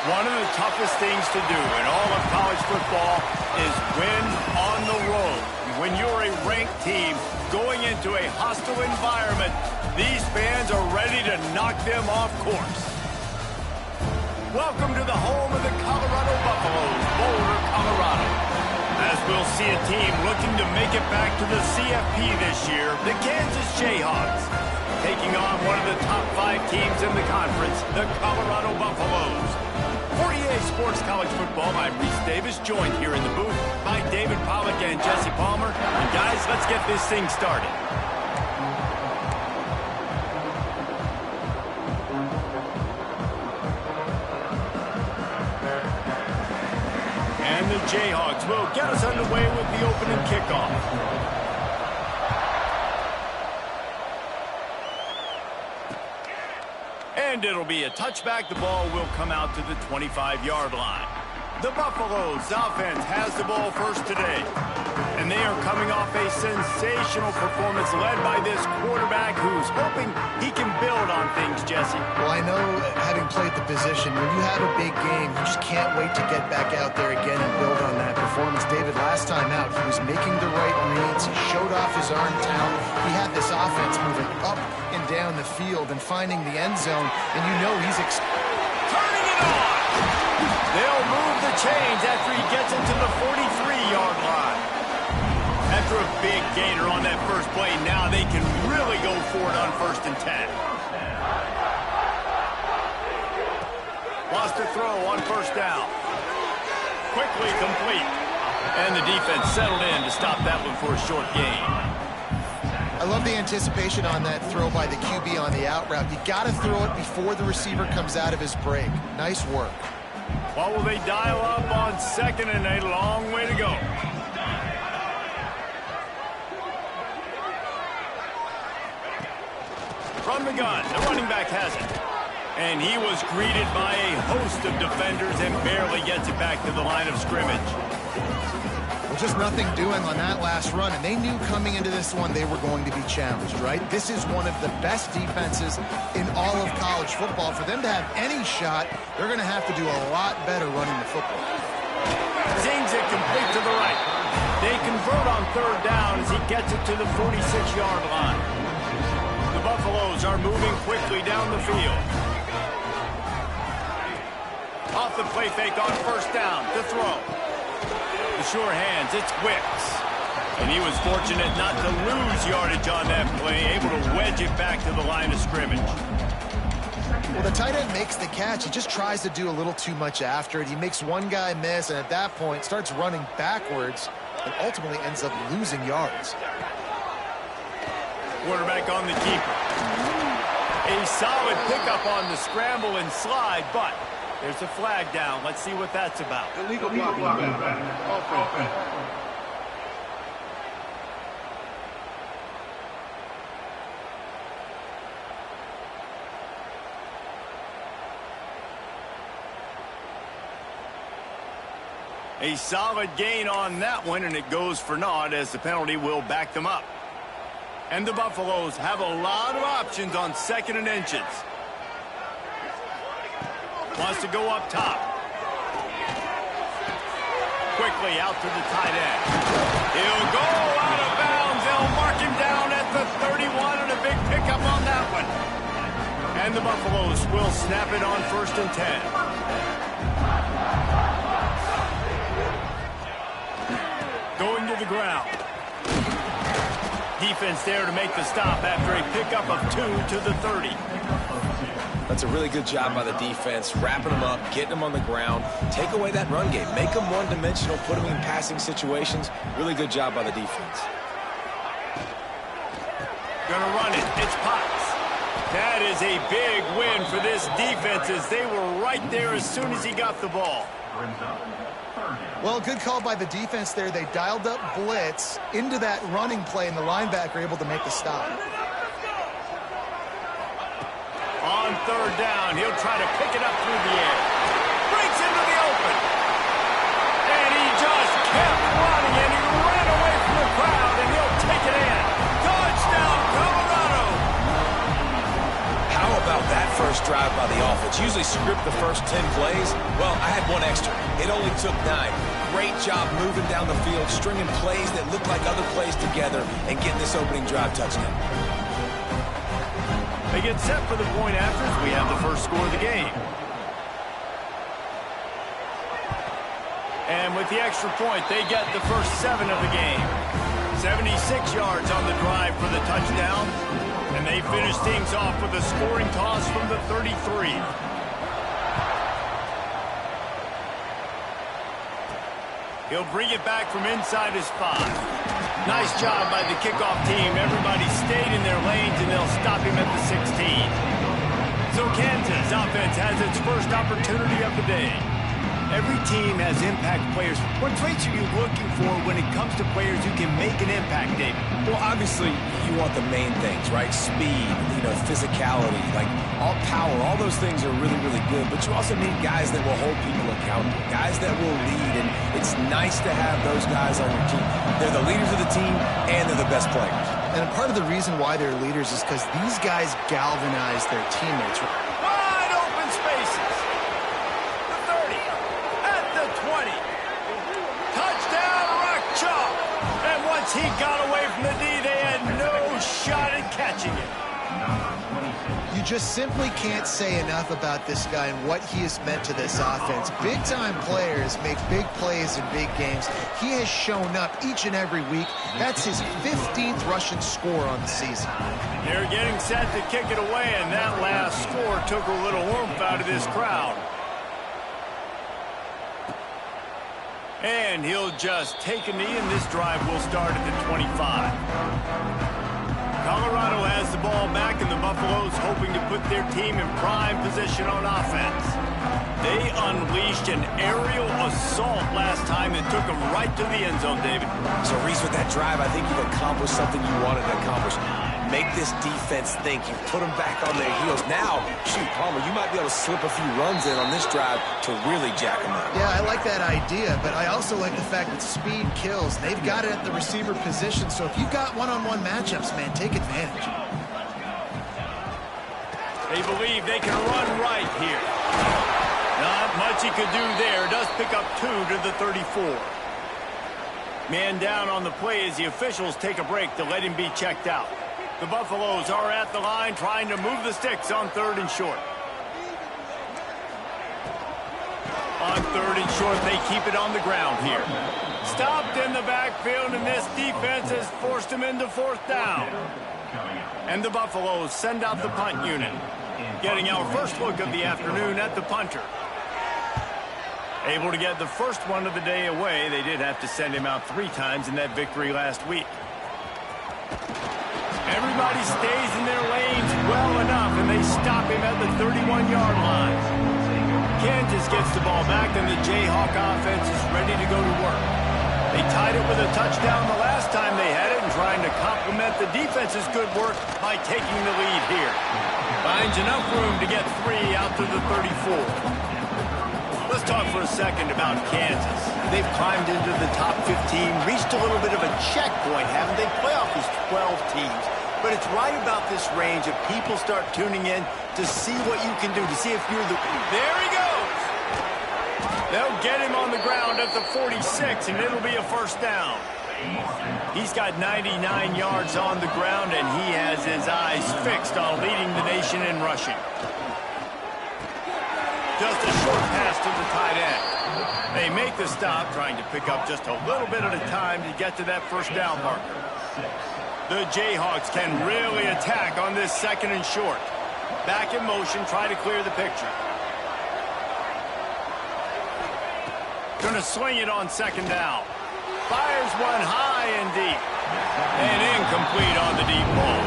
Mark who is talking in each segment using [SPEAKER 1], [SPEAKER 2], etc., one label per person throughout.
[SPEAKER 1] One of the toughest things to do in all of college football is win on the road. When you're a ranked team going into a hostile environment, these fans are ready to knock them off course. Welcome to the home of the Colorado Buffaloes, Boulder, Colorado. As we'll see a team looking to make it back to the CFP this year, the Kansas Jayhawks, taking on one of the top 5 teams in the conference, the Colorado Buffaloes. For EA Sports College Football, I'm Reese Davis, joined here in the booth by David Pollack and Jesse Palmer. And guys, let's get this thing started. And the Jayhawks will get us underway with the opening kickoff. And it'll be a touchback. The ball will come out to the 25-yard line. The Buffaloes offense has the ball first today. And they are coming off a sensational performance led by this quarterback who's hoping he can build on things, Jesse.
[SPEAKER 2] Well, I know, having played the position, when you have a big game, you just can't wait to get back out there again and build on that performance. David, last time out, he was making the right reads. He showed off his arm talent. He had this offense moving up and down the field and finding the end zone, and you know he's
[SPEAKER 1] turning it on. They'll move the chains after he gets into the 43-yard line. After a big gainer on that first play, now they can really go for it on 1st and 10. Lost a throw on 1st down. Quickly complete. And the defense settled in to stop that one for a short gain.
[SPEAKER 2] I love the anticipation on that throw by the QB on the out route. You got to throw it before the receiver comes out of his break. Nice work.
[SPEAKER 1] What will they dial up on 2nd and a long way to go? From the gun, the running back has it. And he was greeted by a host of defenders and barely gets it back to the line of scrimmage.
[SPEAKER 2] Well, just nothing doing on that last run, and they knew coming into this one they were going to be challenged, right? This is one of the best defenses in all of college football. For them to have any shot, they're going to have to do a lot better running the football.
[SPEAKER 1] Zings it complete to the right. They convert on 3rd down as he gets it to the 46-yard line. The Buffaloes are moving quickly down the field. Off the play fake on 1st down to throw. The sure hands, it's Wicks. And he was fortunate not to lose yardage on that play, able to wedge it back to the line of scrimmage.
[SPEAKER 2] Well, the tight end makes the catch. He just tries to do a little too much after it. He makes one guy miss, and at that point starts running backwards and ultimately ends up losing yards.
[SPEAKER 1] Quarterback on the keeper. A solid pickup on the scramble and slide, but there's a flag down. Let's see what that's about.
[SPEAKER 3] Illegal blocking. Offense.
[SPEAKER 1] A solid gain on that one, and it goes for naught as the penalty will back them up. And the Buffaloes have a lot of options on 2nd and inches. Wants to go up top. Quickly out to the tight end. He'll go out of bounds. They'll mark him down at the 31, and a big pickup on that one. And the Buffaloes will snap it on 1st and 10. Going to the ground. Defense there to make the stop after a pickup of 2 to the 30.
[SPEAKER 4] That's a really good job by the defense, wrapping them up, getting them on the ground, take away that run game, make them one-dimensional, put them in passing situations. Really good job by the defense.
[SPEAKER 1] Gonna run it. It's Potts. That is a big win for this defense as they were right there as soon as he got the ball.
[SPEAKER 2] Well, good call by the defense there. They dialed up blitz into that running play, and the linebacker able to make the stop.
[SPEAKER 1] On 3rd down, he'll try to pick it up through the air. Breaks into the open. And he just kept running, and he ran away from the crowd, and he'll take it in. Touchdown, Colorado!
[SPEAKER 4] How about that first drive by the offense. Usually script the first 10 plays. Well, I had one extra. It only took 9. Great job moving down the field, stringing plays that look like other plays together, and getting this opening drive touchdown.
[SPEAKER 1] They get set for the point after as we have the first score of the game. And with the extra point, they get the first 7 of the game. 76 yards on the drive for the touchdown. And they finish things off with a scoring toss from the 33. He'll bring it back from inside his 5. Nice job by the kickoff team. Everybody stayed in their lanes, and they'll stop him at the 16. So Kansas offense has its first opportunity of the day. Every team has impact players. What traits are you looking for when it comes to players who can make an impact, David?
[SPEAKER 4] Well, obviously, you want the main things, right? Speed, physicality, like all power. All those things are really, really good. But you also need guys that will hold people accountable, guys that will lead. And it's nice to have those guys on your team. They're the leaders of the team, and they're the best players.
[SPEAKER 2] And part of the reason why they're leaders is because these guys galvanize their teammates.
[SPEAKER 1] Wide open spaces. The 30. At the 20. Touchdown, Rock Chalk. And once he got away from the D, they had no shot at catching it.
[SPEAKER 2] You just simply can't say enough about this guy and what he has meant to this offense. Big-time players make big plays in big games. He has shown up each and every week. That's his 15th rushing score on the season.
[SPEAKER 1] They're getting set to kick it away, and that last score took a little warmth out of this crowd. And he'll just take a knee, and this drive will start at the 25. Colorado has the ball back, and the Buffaloes hoping to put their team in prime position on offense. They unleashed an aerial assault last time that took them right to the end zone, David.
[SPEAKER 4] So, Reese, with that drive, I think you've accomplished something you wanted to accomplish. Make this defense think. You put them back on their heels. Now, shoot, Palmer, you might be able to slip a few runs in on this drive to really jack them up.
[SPEAKER 2] Yeah, I like that idea, but I also like the fact that speed kills. They've got it at the receiver position, so if you've got one-on-one matchups, man, take advantage.
[SPEAKER 1] They believe they can run right here. Not much he could do there. Does pick up 2 to the 34. Man down on the play as the officials take a break to let him be checked out. The Buffaloes are at the line trying to move the sticks on 3rd and short. On 3rd and short, they keep it on the ground here. Stopped in the backfield, and this defense has forced him into 4th down. And the Buffaloes send out the punt unit. Getting our first look of the afternoon at the punter. Able to get the first one of the day away. They did have to send him out 3 times in that victory last week. Everybody stays in their lanes well enough, and they stop him at the 31-yard line. Kansas gets the ball back, and the Jayhawk offense is ready to go to work. They tied it with a touchdown the last time they had it, and trying to complement the defense's good work by taking the lead here. Finds enough room to get 3 out to the 34. Let's talk for a second about Kansas. They've climbed into the top 15, reached a little bit of a checkpoint, haven't they? Playoff is 12 teams. But it's right about this range of people start tuning in to see what you can do, to see if you're the... There he goes! They'll get him on the ground at the 46, and it'll be a first down. He's got 99 yards on the ground, and he has his eyes fixed on leading the nation in rushing. Just a short pass to the tight end. They make the stop, trying to pick up just a little bit at a time to get to that first down marker. The Jayhawks can really attack on this 2nd and short. Back in motion, try to clear the picture. Going to swing it on 2nd down. Fires one high and deep. And incomplete on the deep ball.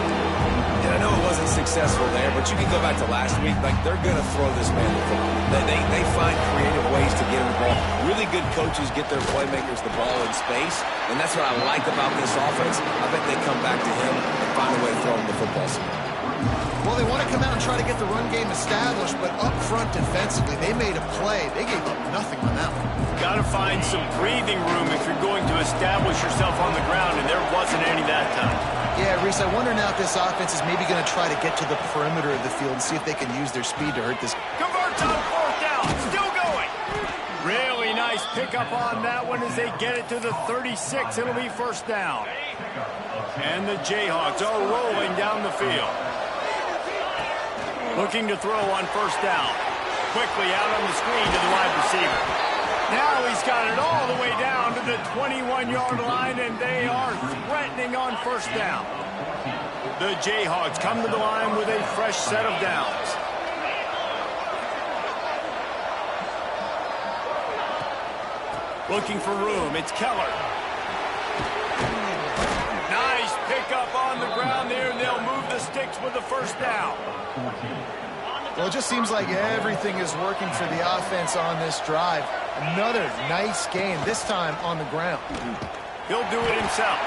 [SPEAKER 4] And I know it wasn't successful there, but you can go back to last week. Like, they're going to throw this man the football. They find creative ways to get him the ball. Really good coaches get their playmakers the ball in space, and that's what I like about this offense. I bet they come back to him and find a way to throw him the football.
[SPEAKER 2] Well, they want to come out and try to get the run game established, but up front defensively, they made a play. They gave up nothing on that one.
[SPEAKER 1] Got to find some breathing room if you're going to establish yourself on the ground, and there wasn't any that time.
[SPEAKER 2] Yeah, Reese, I wonder now if this offense is maybe going to try to get to the perimeter of the field and see if they can use their speed to hurt this.
[SPEAKER 1] Converts on 4th down. Still going. Really nice pickup on that one as they get it to the 36. It'll be 1st down. And the Jayhawks are rolling down the field. Looking to throw on 1st down. Quickly out on the screen to the wide receiver. Now he's got it all the way down to the 21-yard line, and they are threatening on 1st down. The Jayhawks come to the line with a fresh set of downs. Looking for room. It's Keller. Nice pickup on the ground there, and they'll move the sticks with the 1st down.
[SPEAKER 2] Well, it just seems like everything is working for the offense on this drive. Another nice gain, this time on the ground.
[SPEAKER 1] He'll do it himself.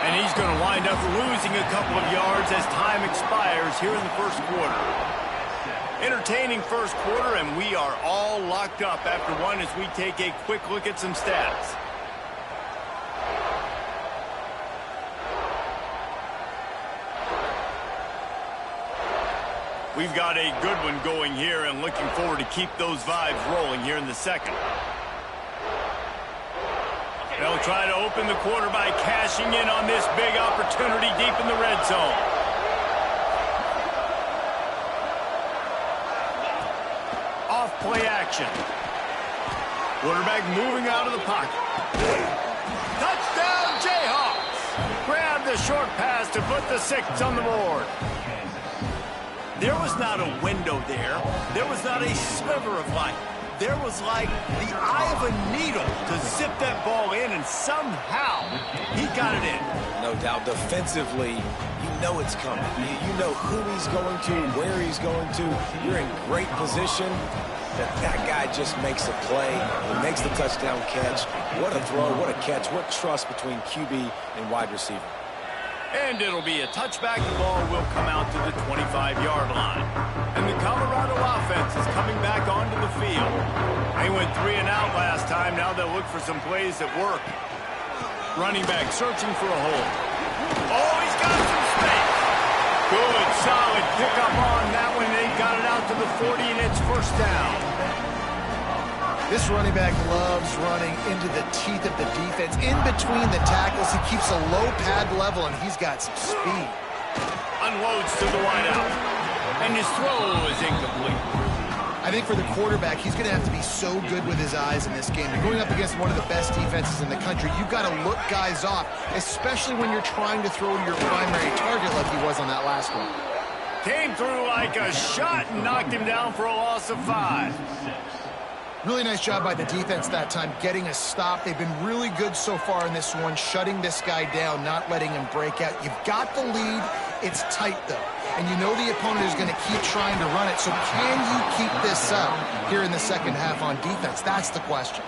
[SPEAKER 1] And he's going to wind up losing a couple of yards as time expires here in the 1st quarter. Entertaining 1st quarter, and we are all locked up after one as we take a quick look at some stats. We've got a good one going here and looking forward to keep those vibes rolling here in the 2nd. They'll try to open the quarter by cashing in on this big opportunity deep in the red zone. Off play action. Quarterback moving out of the pocket. Touchdown Jayhawks! Grab the short pass to put the 6 on the board. There was not a window there. There was not a sliver of light. There was like the eye of a needle to zip that ball in, and somehow he got it in.
[SPEAKER 4] No doubt, defensively, you know it's coming. You know who he's going to, where he's going to. You're in great position. That guy just makes a play. He makes the touchdown catch. What a throw, what a catch, what trust between QB and wide receiver.
[SPEAKER 1] And it'll be a touchback. The ball will come out to the 25-yard line. And the Colorado offense is coming back onto the field. They went 3 and out last time. Now they'll look for some plays that work. Running back searching for a hole. Oh, he's got some space. Good, solid pickup on that one. They got it out to the 40, and it's 1st down.
[SPEAKER 2] This running back loves running into the teeth of the defense. In between the tackles, he keeps a low pad level, and he's got some speed.
[SPEAKER 1] Unloads to the wideout. And his throw is incomplete.
[SPEAKER 2] I think for the quarterback, he's going to have to be so good with his eyes in this game. You're going up against one of the best defenses in the country. You've got to look guys off, especially when you're trying to throw to your primary target like he was on that last one.
[SPEAKER 1] Came through like a shot and knocked him down for a loss of 5.
[SPEAKER 2] Really nice job by the defense that time, getting a stop. They've been really good so far in this one, shutting this guy down, not letting him break out. You've got the lead. It's tight, though. And you know the opponent is going to keep trying to run it. So can you keep this up here in the 2nd half on defense? That's the question.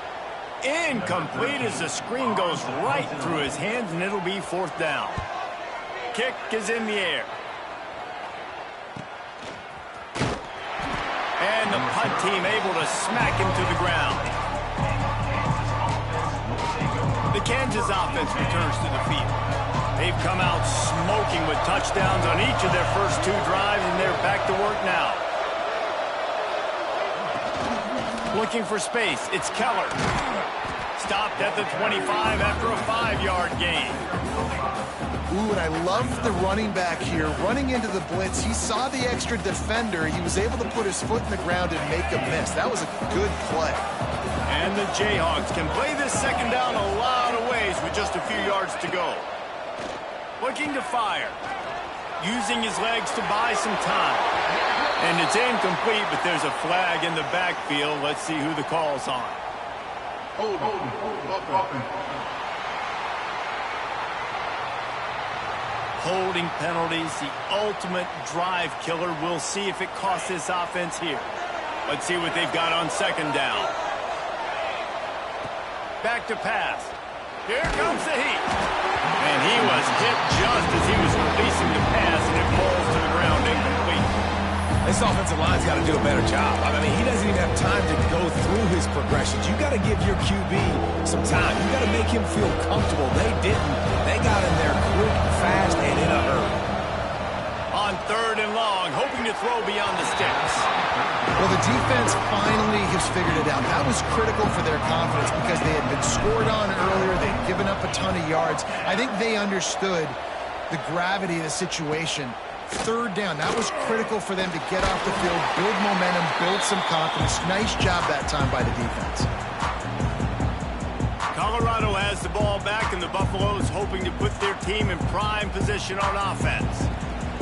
[SPEAKER 1] Incomplete as the screen goes right through his hands, and it'll be 4th down. Kick is in the air. And the punt team able to smack him to the ground. The Kansas offense returns to the field. They've come out smoking with touchdowns on each of their first 2 drives, and they're back to work now. Looking for space. It's Keller. Stopped at the 25 after a 5-yard gain.
[SPEAKER 2] Ooh, and I love the running back here. Running into the blitz, he saw the extra defender. He was able to put his foot in the ground and make a miss. That was a good play.
[SPEAKER 1] And the Jayhawks can play this 2nd down a lot of ways with just a few yards to go. Looking to fire. Using his legs to buy some time. And it's incomplete, but there's a flag in the backfield. Let's see who the call's on.
[SPEAKER 3] Hold on.
[SPEAKER 1] Holding penalties, the ultimate drive killer. We'll see if it costs this offense here. Let's see what they've got on 2nd down. Back to pass. Here comes the heat. And he was hit just as he was releasing the pass, and it falls to the ground incomplete.
[SPEAKER 4] This offensive line's got to do a better job. I mean, he doesn't even have time to go through his progressions. You got to give your QB some time. You got to make him feel comfortable. They didn't. They got in there quick, fast, and in a hurry.
[SPEAKER 1] throw beyond the sticks.
[SPEAKER 2] Well, the defense finally has figured it out. That was critical for their confidence because they had been scored on earlier. They'd given up a ton of yards. I think they understood the gravity of the situation. Third down, that was critical for them to get off the field, build momentum, build some confidence. Nice job that time by the defense.
[SPEAKER 1] Colorado has the ball back, and the Buffaloes hoping to put their team in prime position on offense.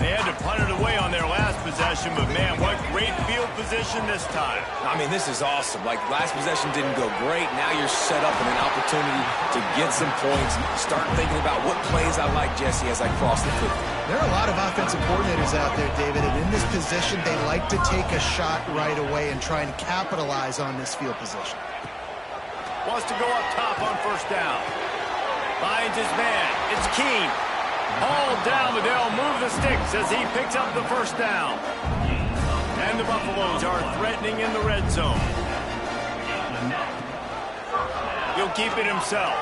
[SPEAKER 1] They had to punt it away on their last possession, but man, what great field position this time.
[SPEAKER 4] I mean, this is awesome. Like, last possession didn't go great. Now you're set up in an opportunity to get some points. Start thinking about what plays I like, Jesse, as I cross the 50.
[SPEAKER 2] There are a lot of offensive coordinators out there, David, and in this position, they like to take a shot right away and try and capitalize on this field position.
[SPEAKER 1] Wants to go up top on first down. Finds his man. It's Keene. All down, but they'll move the sticks as he picks up the first down. And the Buffaloes are threatening in the red zone. He'll keep it himself.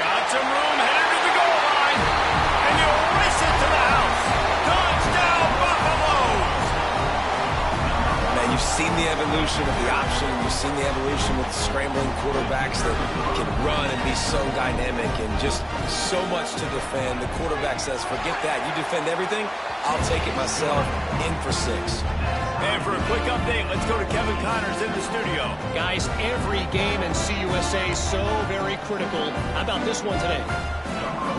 [SPEAKER 1] Got some room, headed to the goal line. And he'll race it to the house. Touchdown, Buffaloes!
[SPEAKER 4] Man, you've seen the evolution of the option. You've seen the evolution with scrambling quarterbacks that can run and be so dynamic and just so much to defend. The quarterback says, forget that. You defend everything, I'll take it myself. In for 6.
[SPEAKER 1] And for a quick update, let's go to Kevin Connors in the studio.
[SPEAKER 5] Guys, every game in CUSA is so very critical. How about this one today?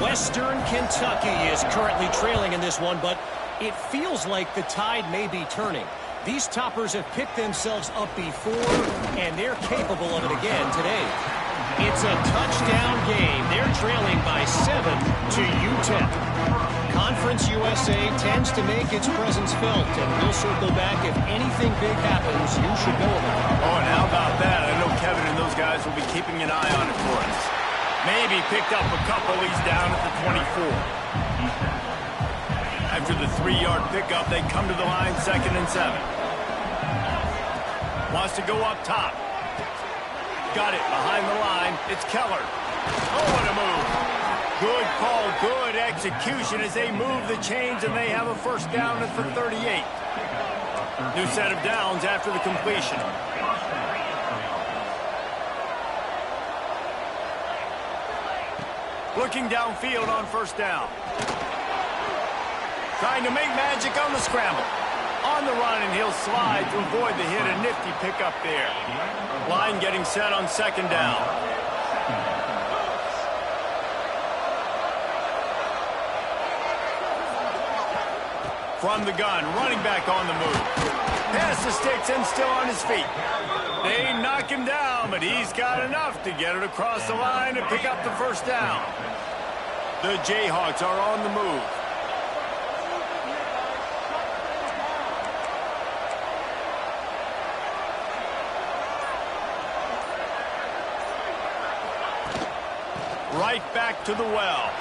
[SPEAKER 5] Western Kentucky is currently trailing in this one, but it feels like the tide may be turning. These Toppers have picked themselves up before, and they're capable of it again today. It's a touchdown game. They're trailing by 7 to UTEP. Conference USA tends to make its presence felt, and we'll circle back if anything big happens. You should know about it.
[SPEAKER 1] Oh, and how about that? I know Kevin and those guys will be keeping an eye on it for us. Maybe picked up a couple. He's down at the 24. After the 3-yard pickup, they come to the line, 2nd and 7. Wants to go up top. Got it behind the line. It's Keller. Oh, what a move. Good call, good execution as they move the chains, and they have a first down at the 38. New set of downs after the completion. Looking downfield on first down. Trying to make magic on the scramble. On the run, and he'll slide to avoid the hit. A nifty pickup there. Line getting set on 2nd down. From the gun, running back on the move. Past the sticks and still on his feet. They knock him down, but he's got enough to get it across the line and pick up the first down. The Jayhawks are on the move. Right back to the well.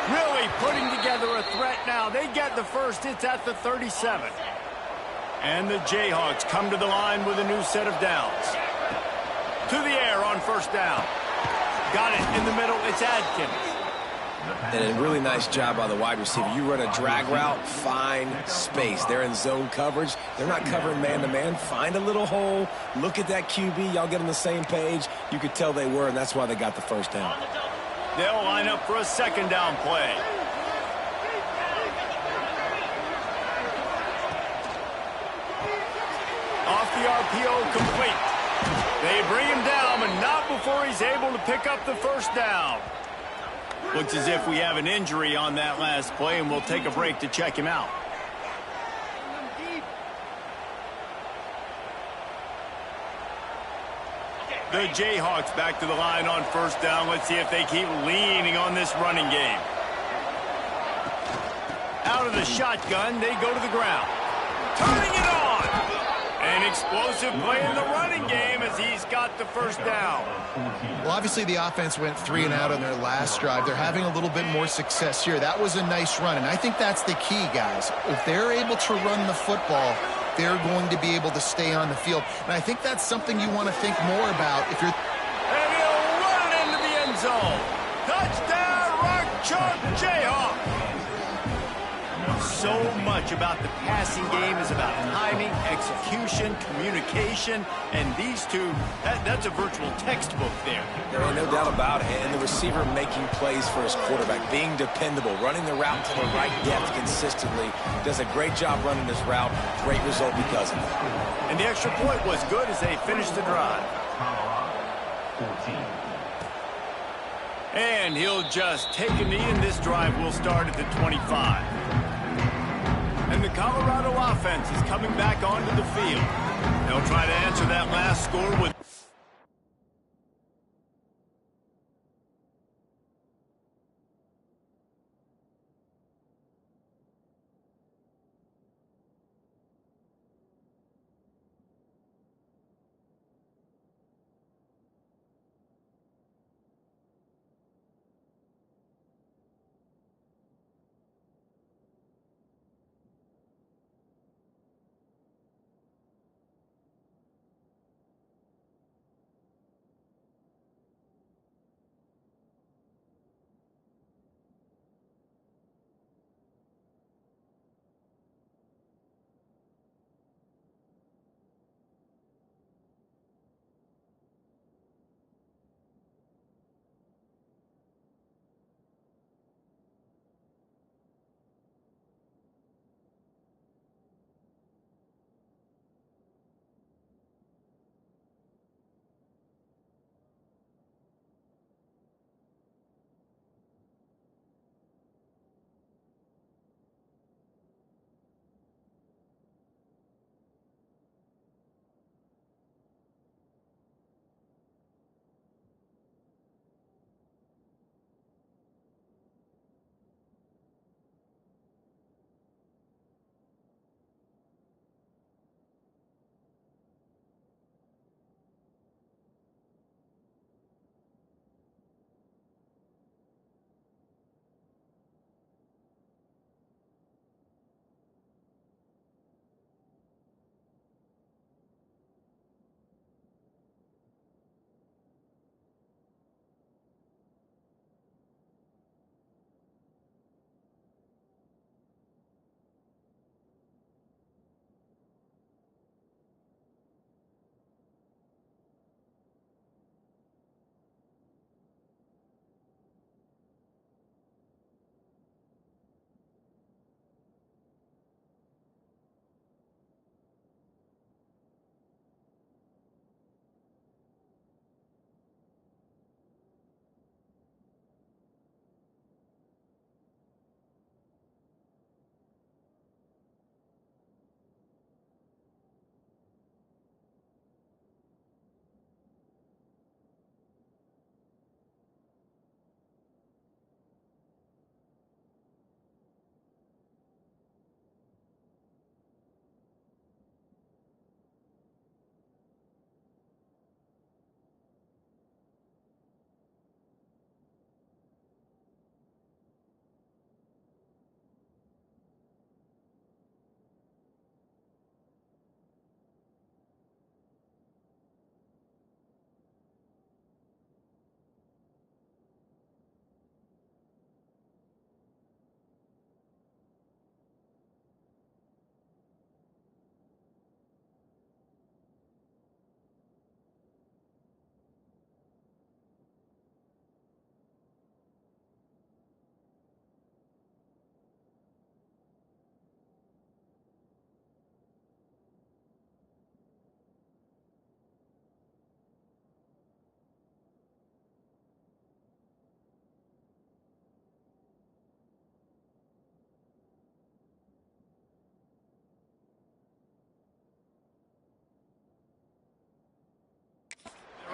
[SPEAKER 1] Really putting together a threat now. They get the first. It's at the 37. And the Jayhawks come to the line with a new set of downs. To the air on first down. Got it in the middle. It's Adkins.
[SPEAKER 4] And a really nice job by the wide receiver. You run a drag route, find space. They're in zone coverage. They're not covering man-to-man. Find a little hole. Look at that QB. Y'all get on the same page. You could tell they were, and that's why they got the first down.
[SPEAKER 1] They'll line up for a 2nd down play. Off the RPO, complete. They bring him down, but not before he's able to pick up the first down. Looks as if we have an injury on that last play, and we'll take a break to check him out. The Jayhawks back to the line on first down. Let's see if they keep leaning on this running game. Out of the shotgun, they go to the ground. Turning it on! An explosive play in the running game as he's got the first down.
[SPEAKER 2] Well, obviously the offense went 3 and out on their last drive. They're having a little bit more success here. That was a nice run, and I think that's the key, guys. If they're able to run the football, they're going to be able to stay on the field. And I think that's something you want to think more about if you're...
[SPEAKER 1] And he'll run it into the end zone. Touchdown, Rock Chalk Jayhawks. so much about the passing game is about timing, execution, communication, and these two, that's a virtual textbook there.
[SPEAKER 4] There ain't no doubt about it. And the receiver making plays for his quarterback, being dependable, running the route to the right depth consistently, does a great job running this route. Great result because of it.
[SPEAKER 1] And the extra point was good as they finished the drive.
[SPEAKER 3] 14.
[SPEAKER 1] And he'll just take a knee, and this drive will start at the 25. And the Colorado offense is coming back onto the field. They'll try to answer that last score with...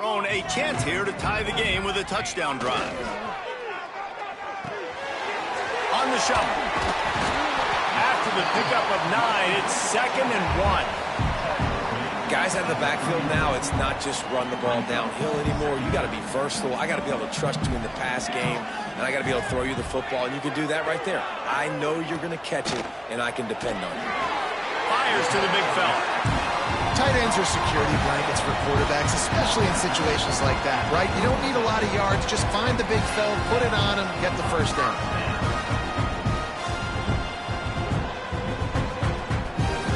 [SPEAKER 1] Own a chance here to tie the game with a touchdown drive. On the shovel. After the pickup of 9, it's 2nd and 1.
[SPEAKER 4] Guys out of the backfield now, it's not just run the ball downhill anymore. You got to be versatile. I got to be able to trust you in the pass game, and I got to be able to throw you the football, and you can do that right there. I know you're going to catch it, and I can depend on you.
[SPEAKER 1] Fires to the big fella.
[SPEAKER 2] Tight ends are security blankets for quarterbacks, especially in situations like that, right? You don't need a lot of yards. Just find the big fella, put it on him, get the first down.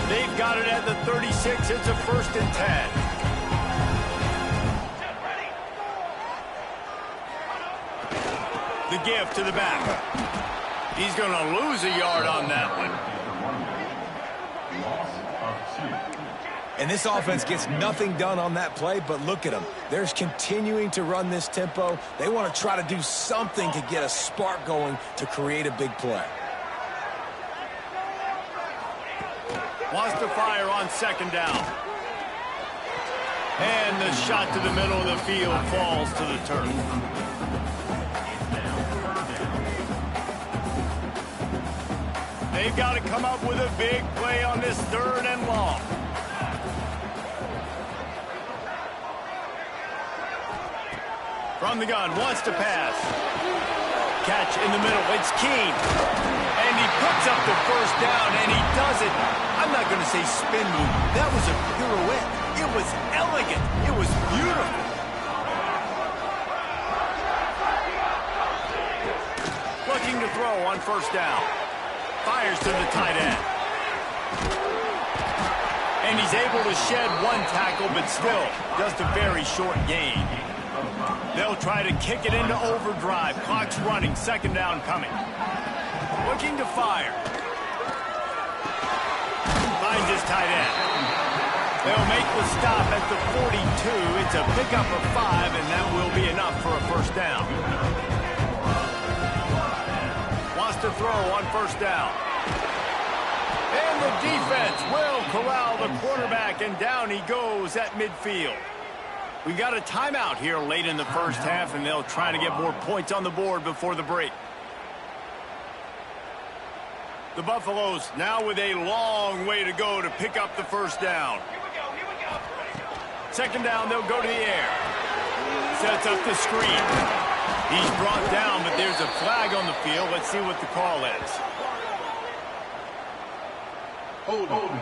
[SPEAKER 1] They've got it at the 36. It's a 1st and 10. The give to the back. He's going to lose a yard on that one.
[SPEAKER 4] And this offense gets nothing done on that play, but look at them. They're continuing to run this tempo. They want to try to do something to get a spark going to create a big play.
[SPEAKER 1] Wants to fire on 2nd down. And the shot to the middle of the field falls to the turf. They've got to come up with a big play on this 3rd and long. From the gun, wants to pass. Catch in the middle, it's Keene. And he picks up the 1st down, and he does it. I'm not going to say spin move. That was a pirouette. It was elegant. It was beautiful. Looking to throw on 1st down. Fires to the tight end. And he's able to shed 1 tackle, but still just a very short gain. They'll try to kick it into overdrive. Clock's running. 2nd down coming. Looking to fire. Finds his tight end. They'll make the stop at the 42. It's a pickup of 5, and that will be enough for a 1st down. Wants to throw on 1st down. And the defense will corral the quarterback, and down he goes at midfield. We got a timeout here late in the 1st half, and they'll try to get more points on the board before the break. The Buffaloes now with a long way to go to pick up the 1st down. 2nd down, they'll go to the air. Sets up the screen. He's brought down, but there's a flag on the field. Let's see what the call is.
[SPEAKER 6] Hold on.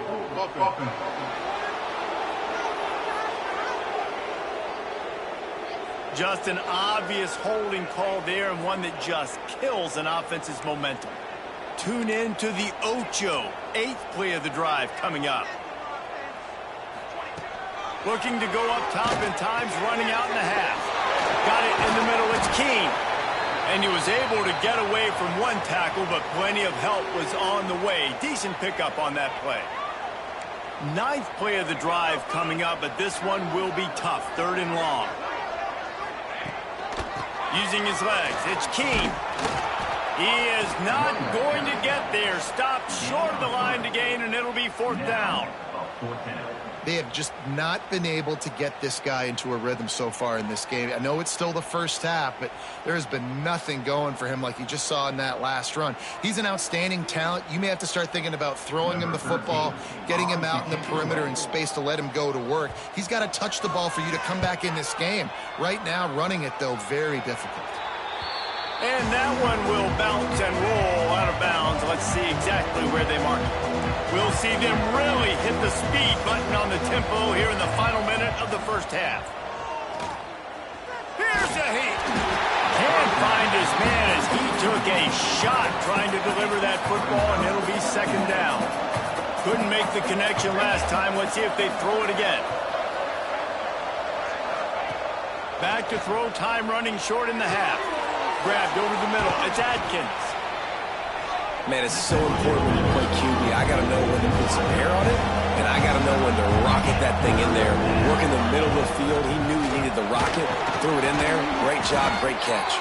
[SPEAKER 1] Just an obvious holding call there, and one that just kills an offense's momentum. Tune in to the Ocho, 8th play of the drive coming up. Looking to go up top, and time's running out in the half. Got it in the middle, it's Keene. And he was able to get away from 1 tackle, but plenty of help was on the way. Decent pickup on that play. 9th play of the drive coming up, but this one will be tough. 3rd and long. Using his legs, it's Keene. He is not going to get there. Stopped short of the line to gain, and it'll be 4th down.
[SPEAKER 2] They have just not been able to get this guy into a rhythm so far in this game. I know it's still the 1st half, but there has been nothing going for him like you just saw in that last run. He's an outstanding talent. You may have to start thinking about throwing him the football, getting him out in the perimeter in space to let him go to work. He's got to touch the ball for you to come back in this game. Right now, running it, though, very difficult.
[SPEAKER 1] And that one will bounce and roll out of bounds. Let's see exactly where they mark it. We'll see them really hit the speed button on the tempo here in the final minute of the 1st half. Here's a heat. Can't find his man as he took a shot trying to deliver that football, and it'll be 2nd down. Couldn't make the connection last time. Let's see if they throw it again. Back to throw, time running short in the half. Grabbed over the middle. It's Adkins.
[SPEAKER 4] Man, it's so important when you play QB. I got to know when to put some air on it, and I got to know when to rocket that thing in there. Work in the middle of the field. He knew he needed the rocket. Threw it in there. Great job. Great catch.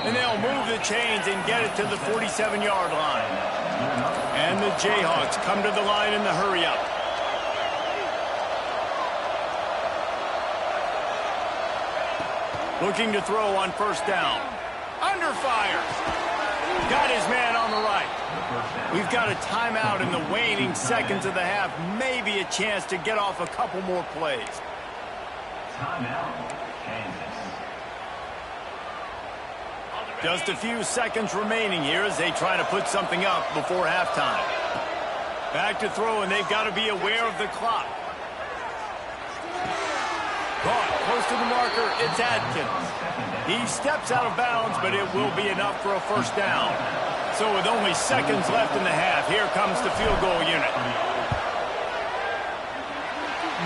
[SPEAKER 1] And they'll move the chains and get it to the 47-yard line. And the Jayhawks come to the line in the hurry-up. Looking to throw on 1st down. Under fire. Got his man on the right. We've got a timeout in the waning seconds of the half. Maybe a chance to get off a couple more plays.
[SPEAKER 3] Timeout, Kansas.
[SPEAKER 1] Just a few seconds remaining here as they try to put something up before halftime. Back to throw, and they've got to be aware of the clock. Caught close to the marker, it's Adkins. He steps out of bounds, but it will be enough for a first down. So with only seconds left in the half, here comes the field goal unit.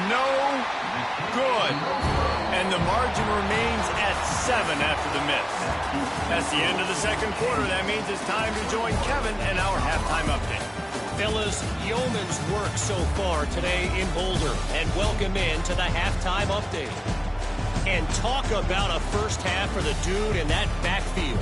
[SPEAKER 1] No good. And the margin remains at 7 after the miss. That's the end of the second quarter. That means it's time to join Kevin and our halftime update.
[SPEAKER 5] Fellas, yeoman's work so far today in Boulder, and welcome in to the halftime update. And talk about a first half for the dude in that backfield.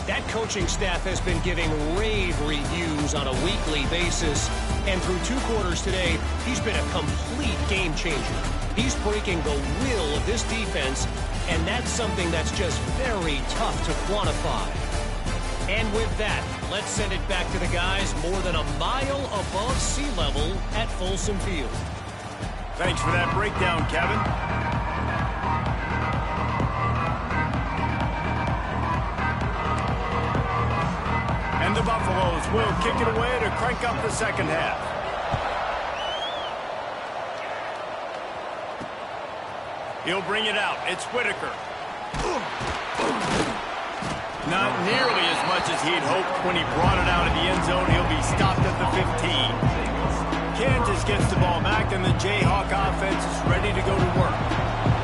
[SPEAKER 5] That coaching staff has been giving rave reviews on a weekly basis, and through 2 quarters today, he's been a complete game changer. He's breaking the will of this defense, and that's something that's just very tough to quantify. And with that, let's send it back to the guys more than a mile above sea level at Folsom Field.
[SPEAKER 1] Thanks for that breakdown, Kevin. And the Buffaloes will kick it away to crank up the second half. He'll bring it out. It's Whitaker. Not nearly as much as he'd hoped when he brought it out of the end zone. He'll be stopped at the 15. Kansas gets the ball back, and the Jayhawk offense is ready to go to work.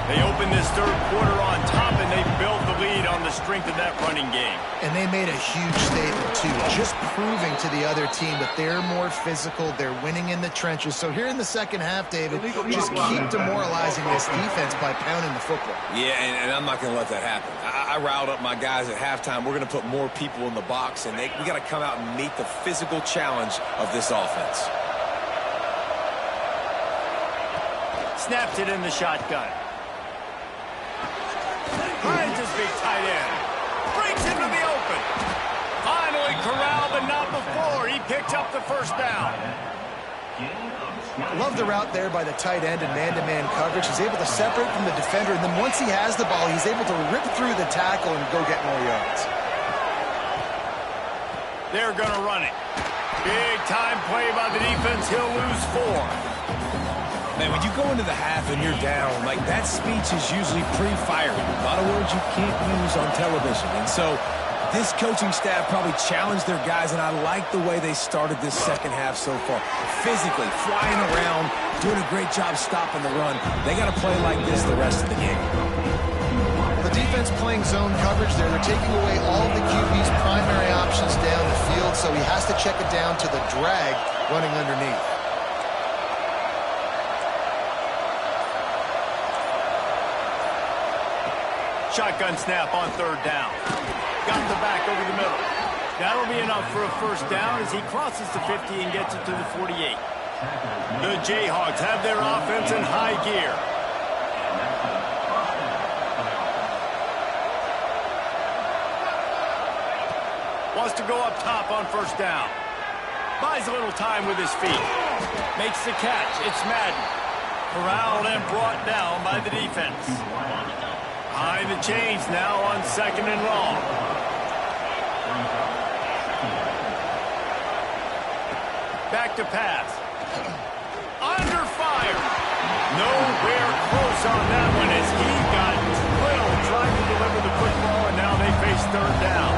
[SPEAKER 1] They open this third quarter on top, and they build the lead on the strength of that running game. And
[SPEAKER 2] they made a huge statement, too, just proving to the other team that they're more physical, they're winning in the trenches. So here in the second half, David, just keep demoralizing this defense by pounding the football.
[SPEAKER 4] Yeah, and I'm not going to let that happen. I riled up my guys at halftime. We're going to put more people in the box, and we got to come out and meet the physical challenge of this offense.
[SPEAKER 1] Snaps it in the shotgun. Finds his big tight end. Breaks into the open. Finally corralled, but not before. He picks up the first down.
[SPEAKER 2] Love the route there by the tight end and man-to-man coverage. He's able to separate from the defender, and then once he has the ball, he's able to rip through the tackle and go get more yards.
[SPEAKER 1] They're going to run it. Big time play by the defense. He'll lose 4.
[SPEAKER 4] Man, when you go into the half and you're down, like that speech is usually pretty fiery. A lot of words you can't use on television. And so this coaching staff probably challenged their guys, and I like the way they started this second half so far. Physically, flying around, doing a great job stopping the run. They got to play like this the rest of the game.
[SPEAKER 2] The defense playing zone coverage there. They're taking away all of the QB's primary options down the field, so he has to check it down to the drag running underneath.
[SPEAKER 1] Shotgun snap on third down. Got the back over the middle. That'll be enough for a first down as he crosses the 50 and gets it to the 48. The Jayhawks have their offense in high gear. Wants to go up top on first down. Buys a little time with his feet. Makes the catch. It's Madden. Corralled and brought down by the defense. Behind the chains now on second and long. Back to pass. Under fire. Nowhere close on that one as he got drilled trying to deliver the football, and now they face third down.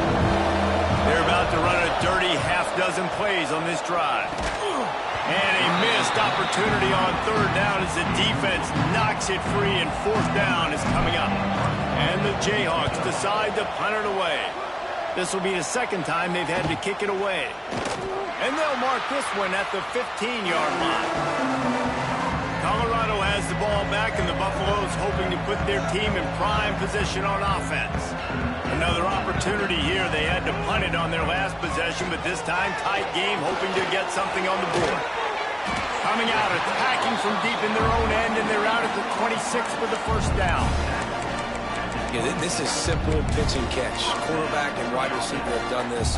[SPEAKER 1] They're about to run a dirty half-dozen plays on this drive. And a missed opportunity on third down as the defense knocks it free, and fourth down is coming up. And the Jayhawks decide to punt it away. This will be the second time they've had to kick it away. And they'll mark this one at the 15-yard line. Colorado has the ball back, and the Buffaloes hoping to put their team in prime position on offense. Another opportunity here. They had to punt it on their last possession, but this time tight game, hoping to get something on the board. Coming out, attacking from deep in their own end, and they're out at the 26 for the first down.
[SPEAKER 4] Yeah, this is simple pitch and catch. Quarterback and wide receiver have done this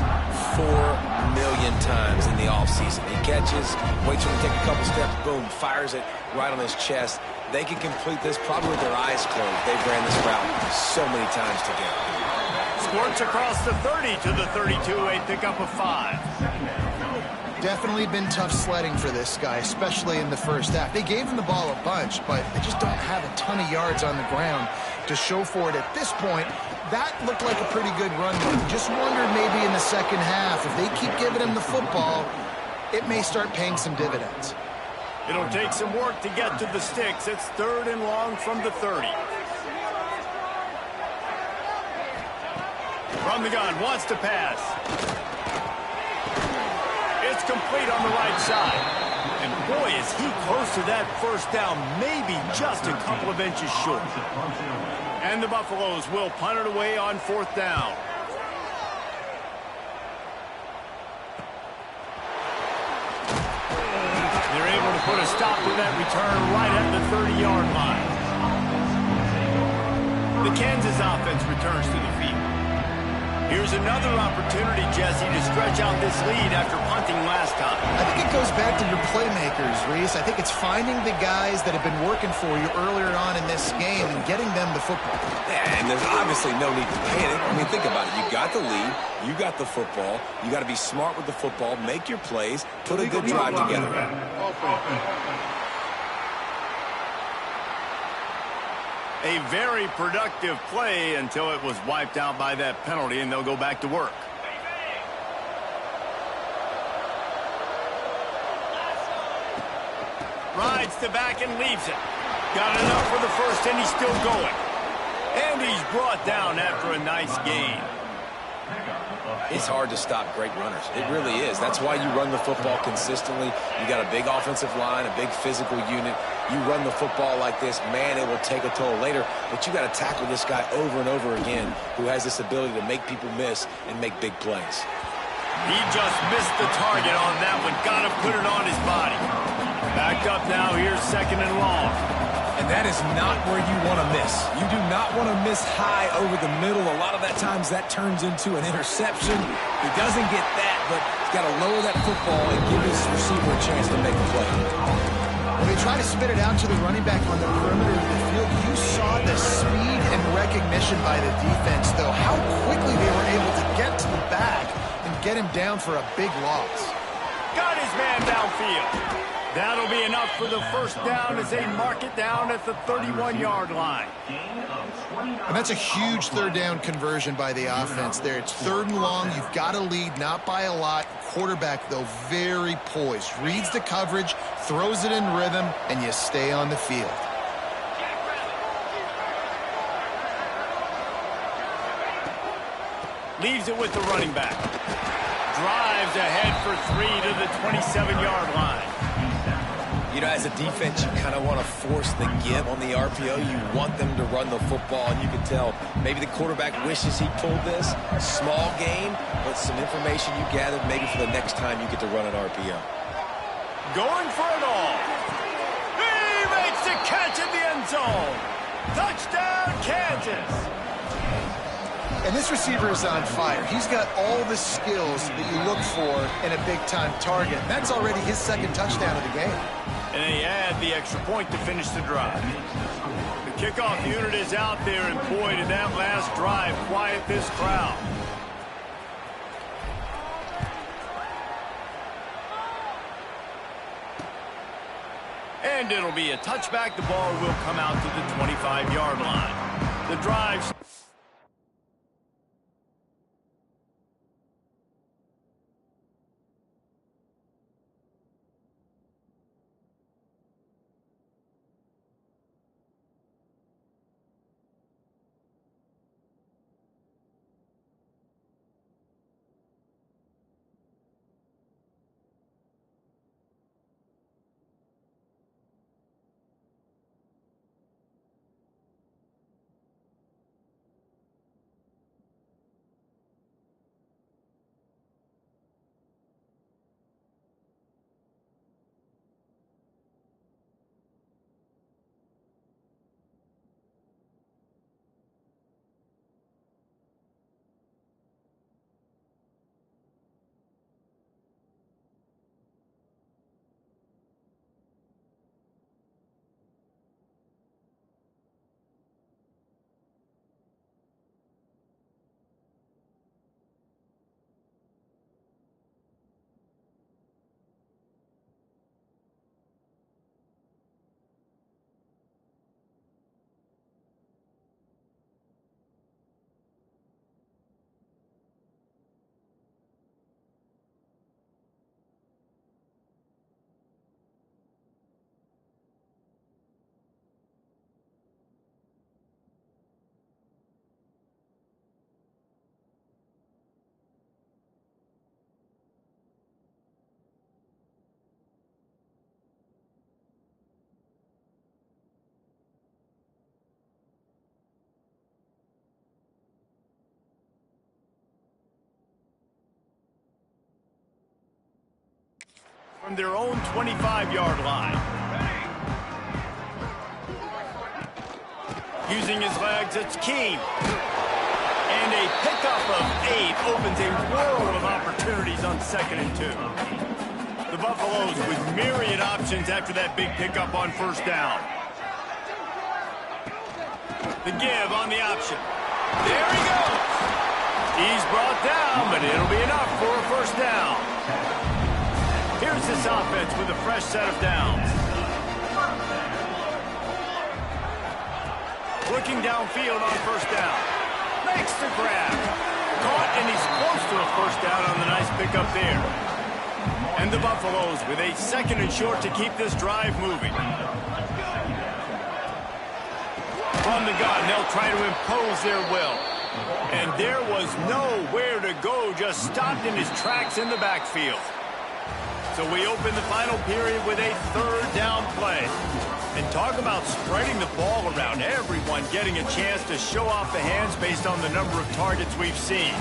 [SPEAKER 4] 4 million times in the offseason. He catches, waits for him to take a couple steps, boom, fires it right on his chest. They can complete this probably with their eyes closed. They've ran this route so many times together.
[SPEAKER 1] Squirts across the 30 to the 32, a pickup of 5.
[SPEAKER 2] Definitely been tough sledding for this guy, especially in the first half. They gave him the ball a bunch, but they just don't have a ton of yards on the ground to show for it at this point. That looked like a pretty good run. Just wondered maybe in the second half, if they keep giving him the football, it may start paying some dividends.
[SPEAKER 1] It'll take some work to get to the sticks. It's 3rd and long from the 30. From the gun, wants to pass. It's complete on the right side. And boy, is he close to that first down, maybe just a couple of inches short. And the Buffaloes will punt it away on 4th down. They're able to put a stop to that return right at the 30-yard line. The Kansas offense returns to the field. Here's another opportunity, Jesse, to stretch out this lead after punting last time.
[SPEAKER 2] I think it goes back to your playmakers, Reese. I think it's finding the guys that have been working for you earlier on in this game and getting them the football.
[SPEAKER 4] Yeah, and there's obviously no need to panic. I mean, think about it. You got the lead. You got the football. You got to be smart with the football, make your plays, put a good drive together.
[SPEAKER 1] A very productive play until it was wiped out by that penalty, and they'll go back to work. Rides the back and leaves it. Got enough for the first, and he's still going. And he's brought down after a nice gain.
[SPEAKER 4] It's hard to stop great runners. It really is. That's why you run the football consistently. You got a big offensive line, a big physical unit. You run the football like this, man, it will take a toll later. But you got to tackle this guy over and over again who has this ability to make people miss and make big plays.
[SPEAKER 1] He just missed the target on that one. Got to put it on his body. Backed up now. Here's 2nd and long.
[SPEAKER 4] And that is not where you want to miss. You do not want to miss high over the middle. A lot of that times that turns into an interception. He doesn't get that, but he's got to lower that football and give his receiver a chance to make a play.
[SPEAKER 2] When they try to spit it out to the running back on the perimeter of the field, you saw the speed and recognition by the defense, though, how quickly they were able to get to the back and get him down for a big loss.
[SPEAKER 1] Got his man downfield. That'll be enough for the first down as they mark it down at the 31-yard line.
[SPEAKER 2] And that's a huge 3rd down conversion by the offense there. It's 3rd and long. You've got to lead, not by a lot. Quarterback, though, very poised. Reads the coverage, throws it in rhythm, and you stay on the field.
[SPEAKER 1] Leaves it with the running back. Drives ahead for 3 to the 27-yard line.
[SPEAKER 4] You know, as a defense, you kind of want to force the give on the RPO. You want them to run the football, and you can tell maybe the quarterback wishes he pulled this. Small game, but some information you gathered maybe for the next time you get to run an RPO.
[SPEAKER 1] Going for it all. He makes the catch in the end zone. Touchdown, Kansas.
[SPEAKER 2] And this receiver is on fire. He's got all the skills that you look for in a big-time target. That's already his 2nd touchdown of the game.
[SPEAKER 1] And they add the extra point to finish the drive. The kickoff unit is out there, and boy, did that last drive quiet this crowd. And it'll be a touchback. The ball will come out to the 25-yard line. The drive... from their own 25-yard line. Using his legs, it's Keen. And a pickup of 8 opens a world of opportunities on 2nd and 2. The Buffaloes with myriad options after that big pickup on 1st down. The give on the option. There he goes. He's brought down, but it'll be enough for a 1st down. Here's this offense with a fresh set of downs. Looking downfield on 1st down. Makes the grab. Caught, and he's close to a 1st down on the nice pickup there. And the Buffaloes with a 2nd and short to keep this drive moving. From the gun, they'll try to impose their will. And there was nowhere to go, just stopped in his tracks in the backfield. So we open the final period with a 3rd down play. And talk about spreading the ball around, everyone getting a chance to show off the hands based on the number of targets we've seen.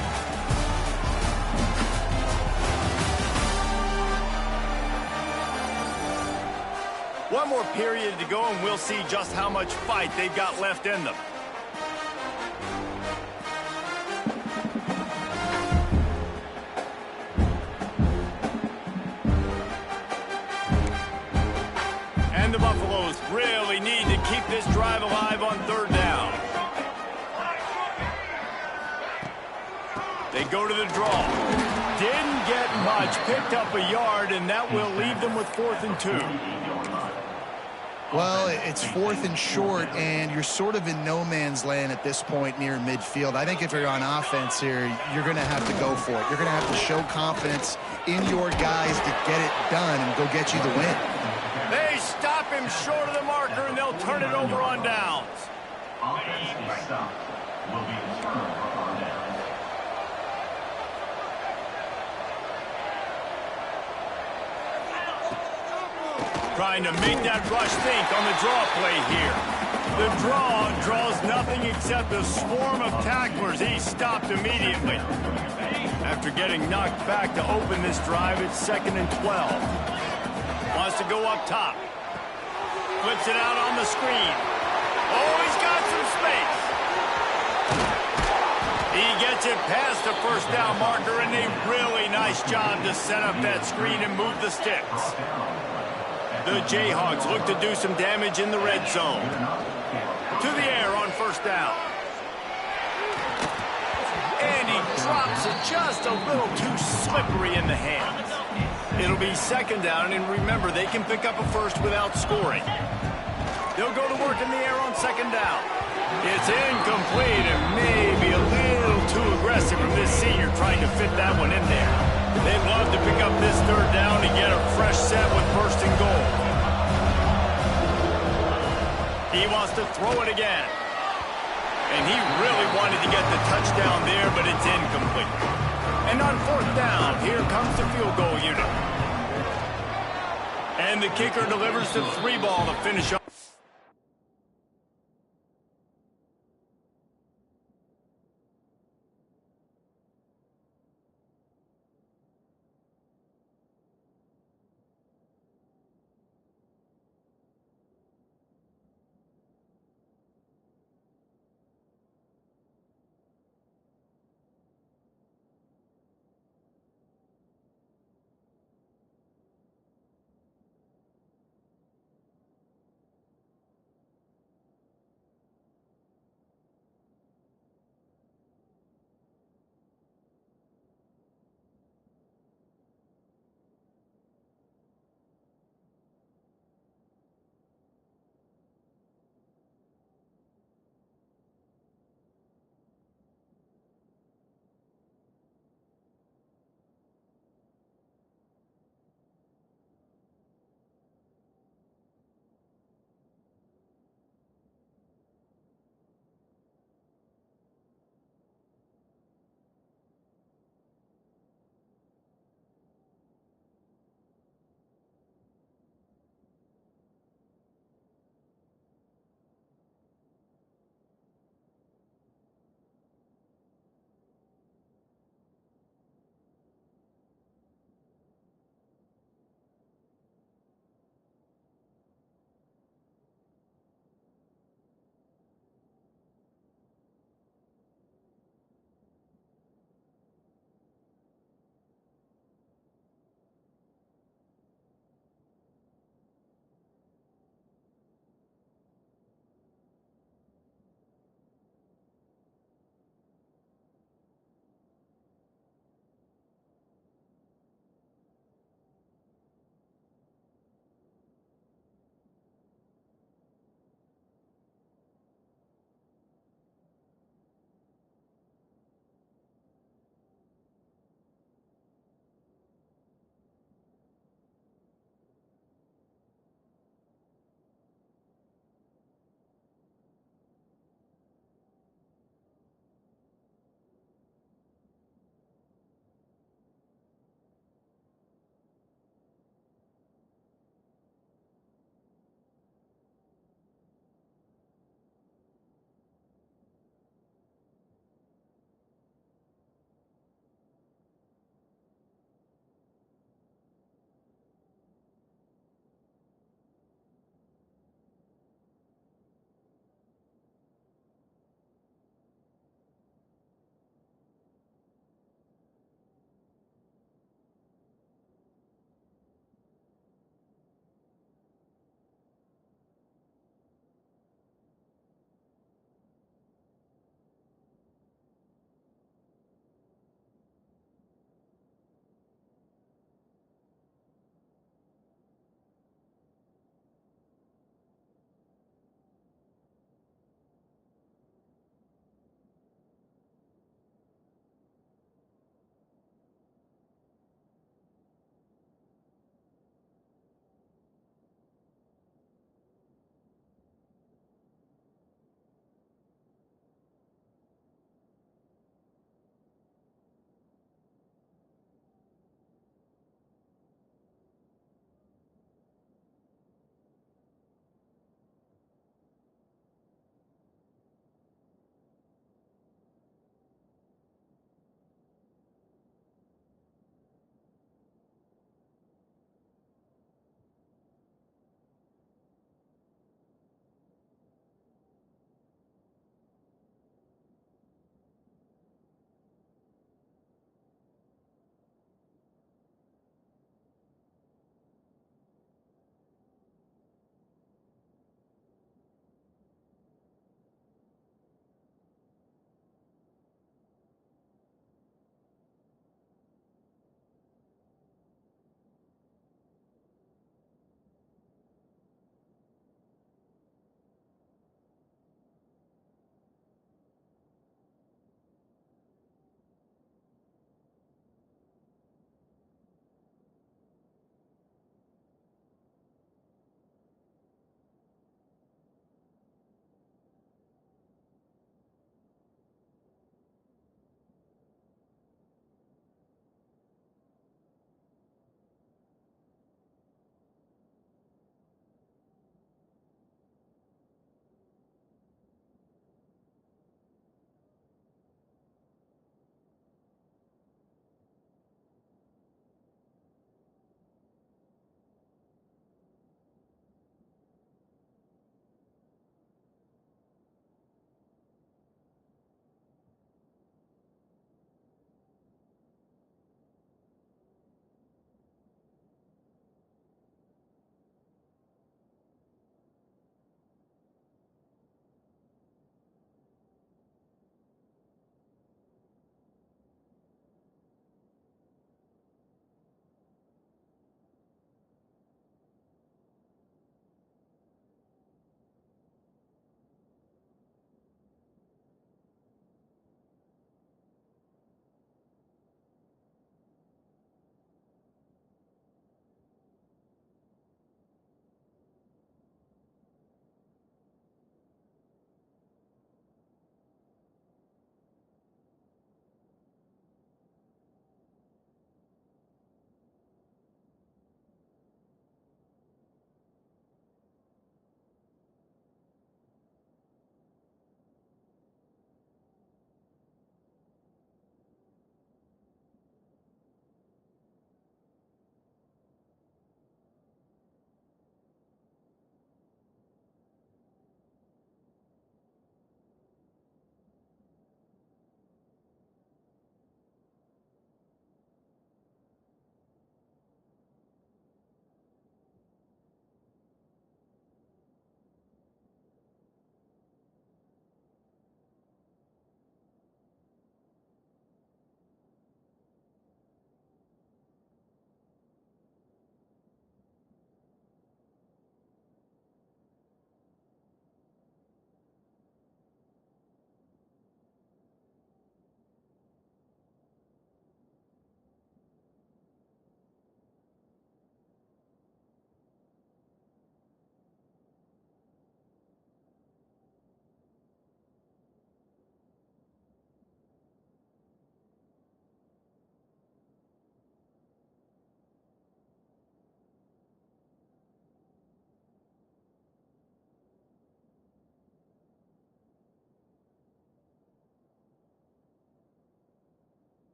[SPEAKER 1] One more period to go, and we'll see just how much fight they've got left in them. And the Buffaloes really need to keep this drive alive on 3rd down. They go to the draw. Didn't get much, picked up a yard, and that will leave them with 4th and 2.
[SPEAKER 2] Well, it's 4th and short, and you're sort of in no man's land at this point near midfield. I think if you're on offense here, you're going to have to go for it. You're going to have to show confidence in your guys to get it done and go get you the win.
[SPEAKER 1] They stop him short of the marker, and they'll turn it over on downs.
[SPEAKER 3] Offensive stop will be returned on down.
[SPEAKER 1] Trying to make that rush think on the draw play here. The draw draws nothing except a swarm of tacklers. He stopped immediately. After getting knocked back to open this drive, it's 2nd and 12. Wants to go up top. Flips it out on the screen. Oh, he's got some space. He gets it past the 1st down marker, and a really nice job to set up that screen and move the sticks. The Jayhawks look to do some damage in the red zone. To the air on 1st down. And he drops it just a little too slippery in the hands. It'll be 2nd down, and remember, they can pick up a 1st without scoring. They'll go to work in the air on 2nd down. It's incomplete and maybe a little too aggressive from this senior trying to fit that one in there. They'd love to pick up this 3rd down and get a fresh set with 1st and goal. He wants to throw it again. And he really wanted to get the touchdown there, but it's incomplete. And on 4th down, here comes the field goal unit. And the kicker delivers the 3-ball to finish up.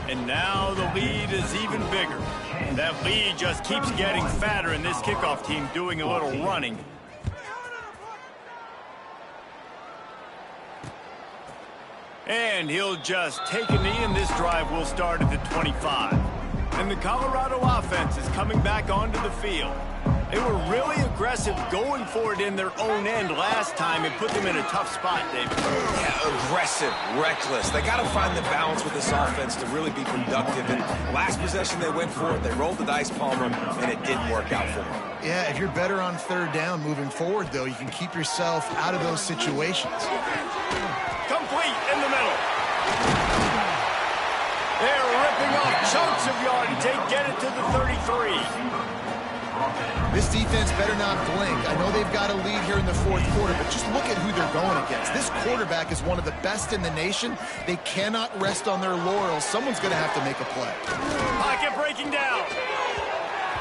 [SPEAKER 1] And now the lead is even bigger. That lead just keeps getting fatter, and this kickoff team doing a little running. And he'll just take a knee, and this drive will start at the 25. And the Colorado offense is coming back onto the field. They were really aggressive going for it in their own end last time. It put them in a tough spot, David.
[SPEAKER 4] Yeah, aggressive, reckless. They got to find the balance with this offense to really be productive. And last possession they went for it. They rolled the dice, Palmer, and it didn't work out for them.
[SPEAKER 2] Yeah, if you're better on third down moving forward, though, you can keep yourself out of those situations.
[SPEAKER 1] Complete in the middle. They're ripping off chunks of yardage. They get it to the 33.
[SPEAKER 2] This defense better not blink. I know they've got a lead here in the fourth quarter, but just look at who they're going against. This quarterback is one of the best in the nation. They cannot rest on their laurels. Someone's going to have to make a play.
[SPEAKER 1] Pocket breaking down.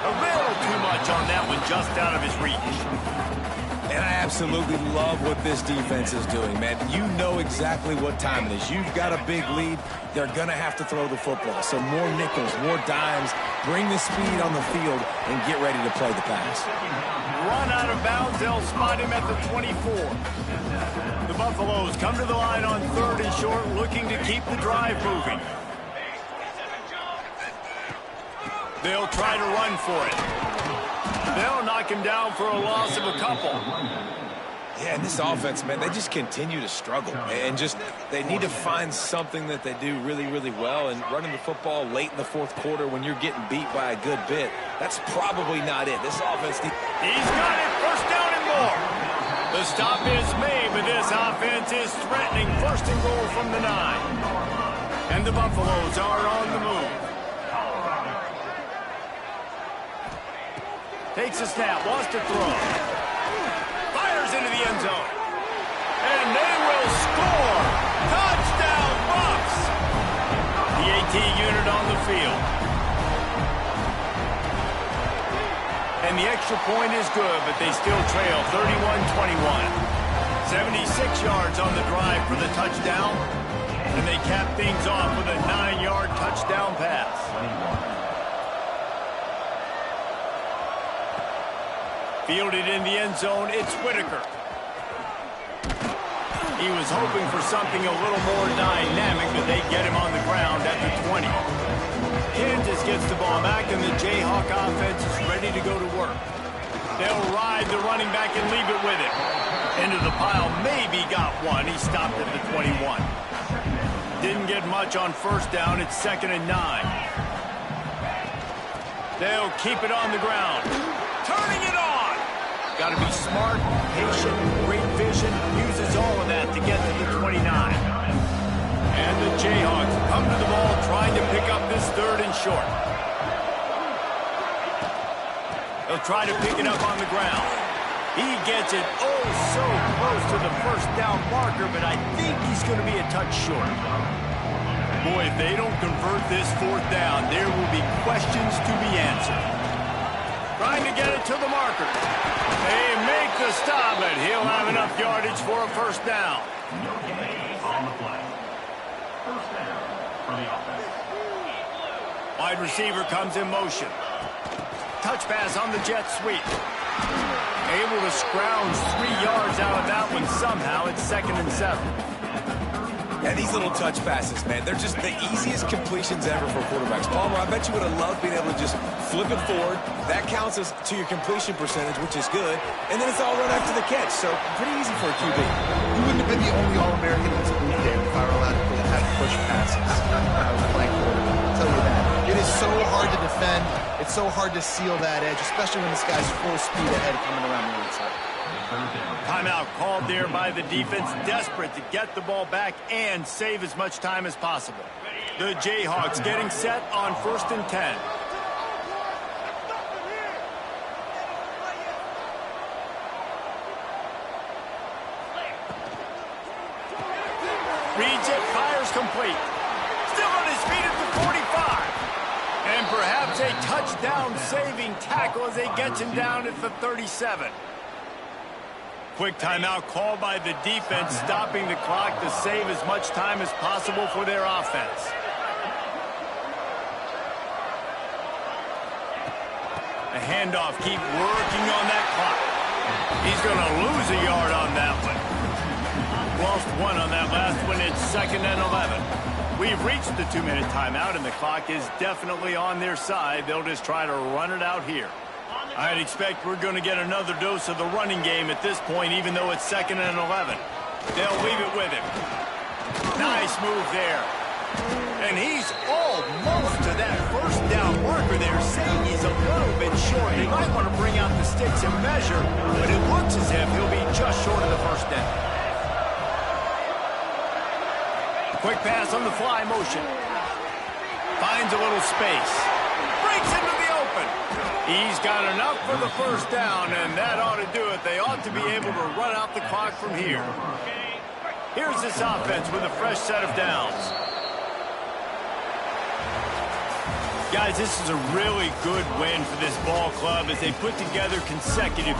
[SPEAKER 1] A little too much on that one, just out of his reach.
[SPEAKER 4] And I absolutely love what this defense is doing, man. You know exactly what time it is. You've got a big lead. They're going to have to throw the football. So more nickels, more dimes. Bring the speed on the field and get ready to play the pass.
[SPEAKER 1] Run out of bounds. They'll spot him at the 24. The Buffaloes come to the line on 3rd and short, looking to keep the drive moving. They'll try to run for it. They'll knock him down for a loss of a couple.
[SPEAKER 4] Yeah, and this offense, man, they just continue to struggle. And just, they need to find something that they do really, really well. And running the football late in the fourth quarter when you're getting beat by a good bit, that's probably not it. This offense...
[SPEAKER 1] He's got it, first down and more. The stop is made, but this offense is threatening first and goal from the 9. And the Buffaloes are on the move. Takes a snap, wants to throw. Fires into the end zone. And they will score. Touchdown, Buffs. The AT unit on the field. And the extra point is good, but they still trail 31-21. 76 yards on the drive for the touchdown. And they cap things off with a 9-yard touchdown pass. Fielded in the end zone, it's Whitaker. He was hoping for something a little more dynamic, but they get him on the ground at the 20. Kansas gets the ball back, and the Jayhawk offense is ready to go to work. They'll ride the running back and leave it with him. Into the pile, maybe got one. He stopped at the 21. Didn't get much on first down. It's 2nd and 9. They'll keep it on the ground. Turning it on. Got to be smart, patient, great vision. Uses all of that to get to the 29. And the Jayhawks come to the ball trying to pick up this 3rd and short. They'll try to pick it up on the ground. He gets it oh so close to the first down marker, but I think he's going to be a touch short. Boy, if they don't convert this 4th down, there will be questions to be answered. Trying to get it to the marker. They make the stop, but he'll have enough yardage for a first down.
[SPEAKER 3] No gain on the play. First down for the offense.
[SPEAKER 1] Wide receiver comes in motion. Touch pass on the jet sweep. Able to scrounge 3 yards out of that one somehow. It's 2nd and 7.
[SPEAKER 4] Yeah, these little touch passes, man, they're just the easiest completions ever for quarterbacks. Palmer, I bet you would have loved being able to just flip it forward. That counts as to your completion percentage, which is good. And then it's all run after the catch, so pretty easy for a QB.
[SPEAKER 2] You wouldn't have been the only All-American that's a blue game if I were allowed to have push passes when I was playing quarterback. I'll tell you that. It is so hard to defend. It's so hard to seal that edge, especially when this guy's full speed ahead coming around the inside.
[SPEAKER 1] Timeout called there by the defense, desperate to get the ball back and save as much time as possible. The Jayhawks getting set on 1st and 10. Reads it, fires complete. Still on his feet at the 45. And perhaps a touchdown-saving tackle as they get him down at the 37. Quick timeout called by the defense, stopping the clock to save as much time as possible for their offense. The handoff, keep working on that clock. He's going to lose a yard on that one. Lost one on that last one. It's 2nd and 11. We've reached the 2-minute timeout, and the clock is definitely on their side. They'll just try to run it out here. I'd expect we're going to get another dose of the running game at this point, even though it's 2nd and 11. They'll leave it with him. Nice move there. And he's almost to that first down marker there, saying he's a little bit short. He might want to bring out the sticks and measure, but it looks as if he'll be just short of the first down. Quick pass on the fly motion. Finds a little space. Breaks into the open. He's got enough for the first down, and that ought to do it. They ought to be able to run out the clock from here. Here's this offense with a fresh set of downs. Guys, this is a really good win for this ball club as they put together consecutive